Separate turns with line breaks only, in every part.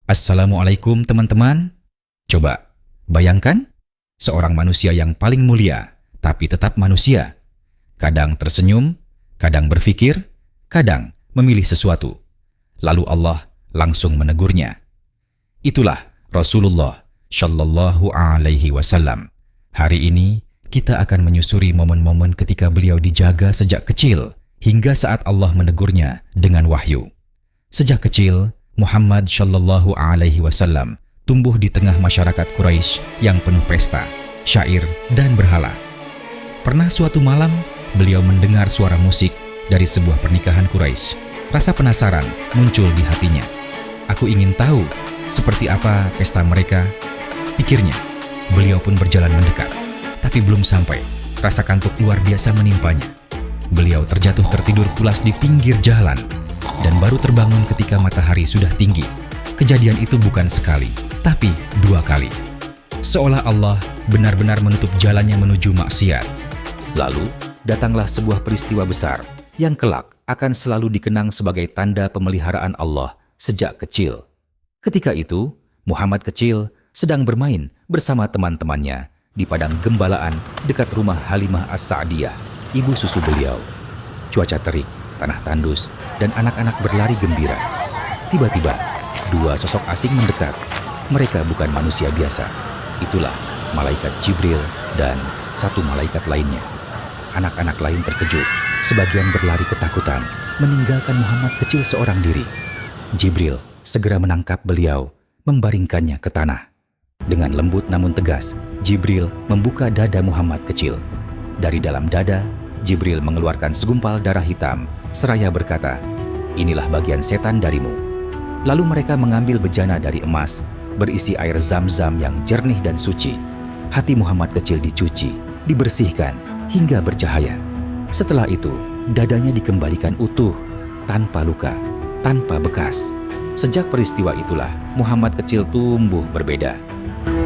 Assalamualaikum teman-teman. Coba bayangkan seorang manusia yang paling mulia, tapi tetap manusia. Kadang tersenyum, kadang berpikir, kadang memilih sesuatu. Lalu Allah langsung menegurnya. Itulah Rasulullah Shallallahu Alaihi Wasallam. Hari ini kita akan menyusuri momen-momen ketika beliau dijaga sejak kecil hingga saat Allah menegurnya dengan wahyu. Sejak kecil, Muhammad Shallallahu Alaihi Wasallam tumbuh di tengah masyarakat Quraisy yang penuh pesta, syair, dan berhala. Pernah suatu malam, beliau mendengar suara musik dari sebuah pernikahan Quraisy. Rasa penasaran muncul di hatinya. Aku ingin tahu seperti apa pesta mereka, pikirnya. Beliau pun berjalan mendekat, tapi belum sampai, rasa kantuk luar biasa menimpanya. Beliau terjatuh tertidur pulas di pinggir jalan, dan baru terbangun ketika matahari sudah tinggi. Kejadian itu bukan sekali, tapi 2 kali. Seolah Allah benar-benar menutup jalannya menuju maksiat. Lalu, datanglah sebuah peristiwa besar yang kelak akan selalu dikenang sebagai tanda pemeliharaan Allah sejak kecil. Ketika itu, Muhammad kecil sedang bermain bersama teman-temannya di padang gembalaan dekat rumah Halimah As-Sa'diyah, ibu susu beliau. Cuaca terik, tanah tandus, dan anak-anak berlari gembira. Tiba-tiba, 2 sosok asing mendekat. Mereka bukan manusia biasa. Itulah malaikat Jibril dan 1 malaikat lainnya. Anak-anak lain terkejut, sebagian berlari ketakutan, meninggalkan Muhammad kecil seorang diri. Jibril segera menangkap beliau, membaringkannya ke tanah. Dengan lembut namun tegas, Jibril membuka dada Muhammad kecil. Dari dalam dada, Jibril mengeluarkan segumpal darah hitam, seraya berkata, "Inilah bagian setan darimu." Lalu mereka mengambil bejana dari emas, berisi air zam-zam yang jernih dan suci. Hati Muhammad kecil dicuci, dibersihkan, hingga bercahaya. Setelah itu, dadanya dikembalikan utuh, tanpa luka, tanpa bekas. Sejak peristiwa itulah, Muhammad kecil tumbuh berbeda.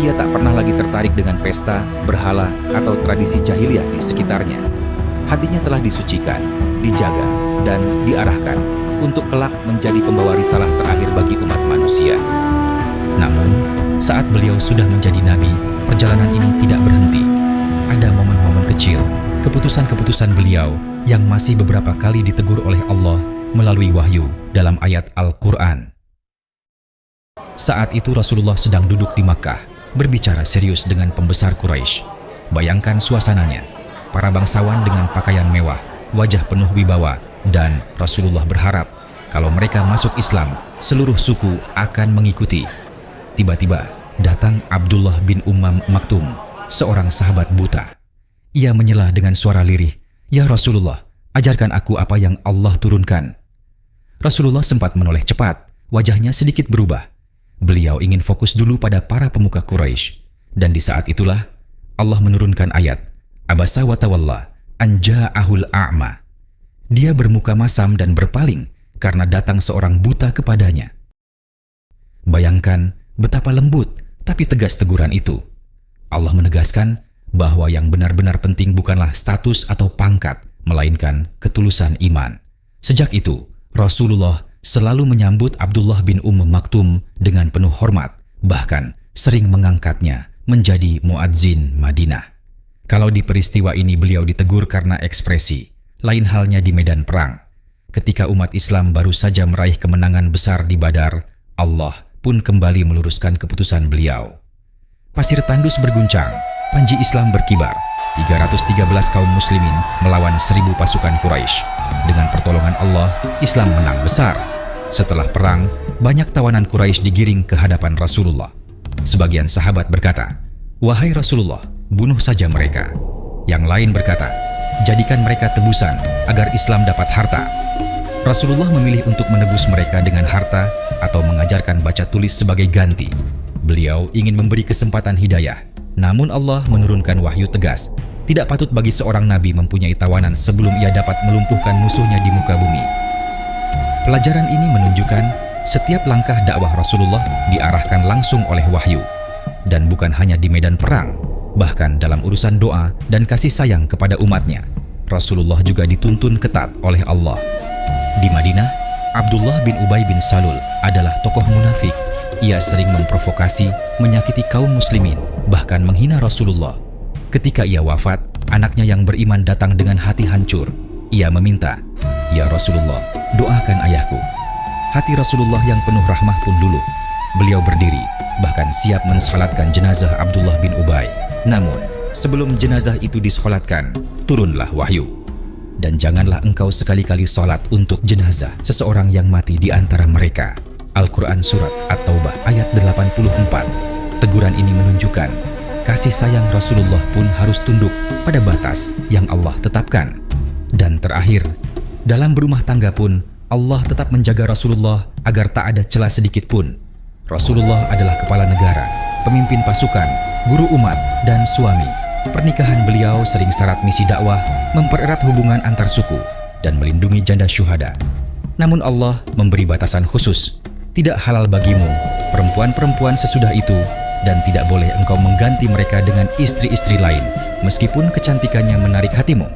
Ia tak pernah lagi tertarik dengan pesta, berhala, atau tradisi jahiliyah di sekitarnya. Hatinya telah disucikan, dijaga, dan diarahkan untuk kelak menjadi pembawa risalah terakhir bagi umat manusia. Namun, saat beliau sudah menjadi nabi, perjalanan ini tidak berhenti. Ada momen-momen kecil, keputusan-keputusan beliau yang masih beberapa kali ditegur oleh Allah melalui wahyu dalam ayat Al-Quran. Saat itu Rasulullah sedang duduk di Makkah, berbicara serius dengan pembesar Quraisy. Bayangkan suasananya. Para bangsawan dengan pakaian mewah, wajah penuh wibawa, dan Rasulullah berharap kalau mereka masuk Islam, seluruh suku akan mengikuti. Tiba-tiba datang Abdullah bin Maktum, seorang sahabat buta. Ia menyela dengan suara lirih, "Ya Rasulullah, ajarkan aku apa yang Allah turunkan." Rasulullah sempat menoleh cepat, wajahnya sedikit berubah. Beliau ingin fokus dulu pada para pemuka Quraisy, dan di saat itulah Allah menurunkan ayat Abasa wa tawalla an ja'ahul a'ma. Dia bermuka masam dan berpaling karena datang seorang buta kepadanya. Bayangkan betapa lembut tapi tegas teguran itu. Allah menegaskan bahwa yang benar-benar penting bukanlah status atau pangkat, melainkan ketulusan iman. Sejak itu, Rasulullah selalu menyambut Abdullah bin Maktum dengan penuh hormat, bahkan sering mengangkatnya menjadi muadzin Madinah. Kalau di peristiwa ini beliau ditegur karena ekspresi, lain halnya di medan perang. Ketika umat Islam baru saja meraih kemenangan besar di Badar, Allah pun kembali meluruskan keputusan beliau. Pasir tandus berguncang, panji Islam berkibar. 313 kaum muslimin melawan 1000 pasukan Quraisy. Dengan pertolongan Allah, Islam menang besar. Setelah perang, banyak tawanan Quraisy digiring ke hadapan Rasulullah. Sebagian sahabat berkata, "Wahai Rasulullah, bunuh saja mereka." Yang lain berkata, "Jadikan mereka tebusan agar Islam dapat harta." Rasulullah memilih untuk menebus mereka dengan harta atau mengajarkan baca tulis sebagai ganti. Beliau ingin memberi kesempatan hidayah, namun Allah menurunkan wahyu tegas. Tidak patut bagi seorang nabi mempunyai tawanan sebelum ia dapat melumpuhkan musuhnya di muka bumi. Pelajaran ini menunjukkan setiap langkah dakwah Rasulullah diarahkan langsung oleh wahyu, dan bukan hanya di medan perang. Bahkan dalam urusan doa dan kasih sayang kepada umatnya, Rasulullah juga dituntun ketat oleh Allah. Di Madinah, Abdullah bin Ubay bin Salul adalah tokoh munafik. Ia sering memprovokasi, menyakiti kaum muslimin, bahkan menghina Rasulullah. Ketika ia wafat, anaknya yang beriman datang dengan hati hancur. Ia meminta, "Ya Rasulullah, doakan ayahku." Hati Rasulullah yang penuh rahmah pun luluh. Beliau berdiri, bahkan siap mensalatkan jenazah Abdullah bin Ubay. Namun, sebelum jenazah itu disolatkan, turunlah wahyu. Dan janganlah engkau sekali-kali solat untuk jenazah seseorang yang mati di antara mereka. Al-Quran Surat At-Taubah ayat 84. Teguran ini menunjukkan kasih sayang Rasulullah pun harus tunduk pada batas yang Allah tetapkan. Dan terakhir, dalam berumah tangga pun Allah tetap menjaga Rasulullah agar tak ada celah sedikit pun. Rasulullah adalah kepala negara, pemimpin pasukan, guru umat, dan suami. Pernikahan beliau sering syarat misi dakwah, mempererat hubungan antar suku, dan melindungi janda syuhada. Namun Allah memberi batasan khusus. Tidak halal bagimu perempuan-perempuan sesudah itu, dan tidak boleh engkau mengganti mereka dengan istri-istri lain, meskipun kecantikannya menarik hatimu.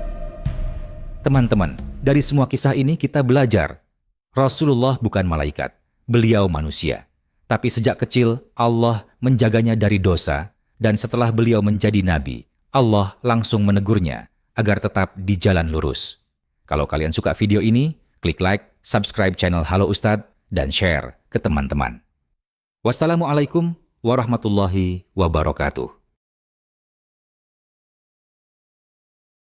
Teman-teman, dari semua kisah ini kita belajar, Rasulullah bukan malaikat, beliau manusia. Tapi sejak kecil Allah menjaganya dari dosa, dan setelah beliau menjadi nabi, Allah langsung menegurnya agar tetap di jalan lurus. Kalau kalian suka video ini, klik like, subscribe channel Halo Ustadz, dan share ke teman-teman. Wassalamualaikum warahmatullahi wabarakatuh.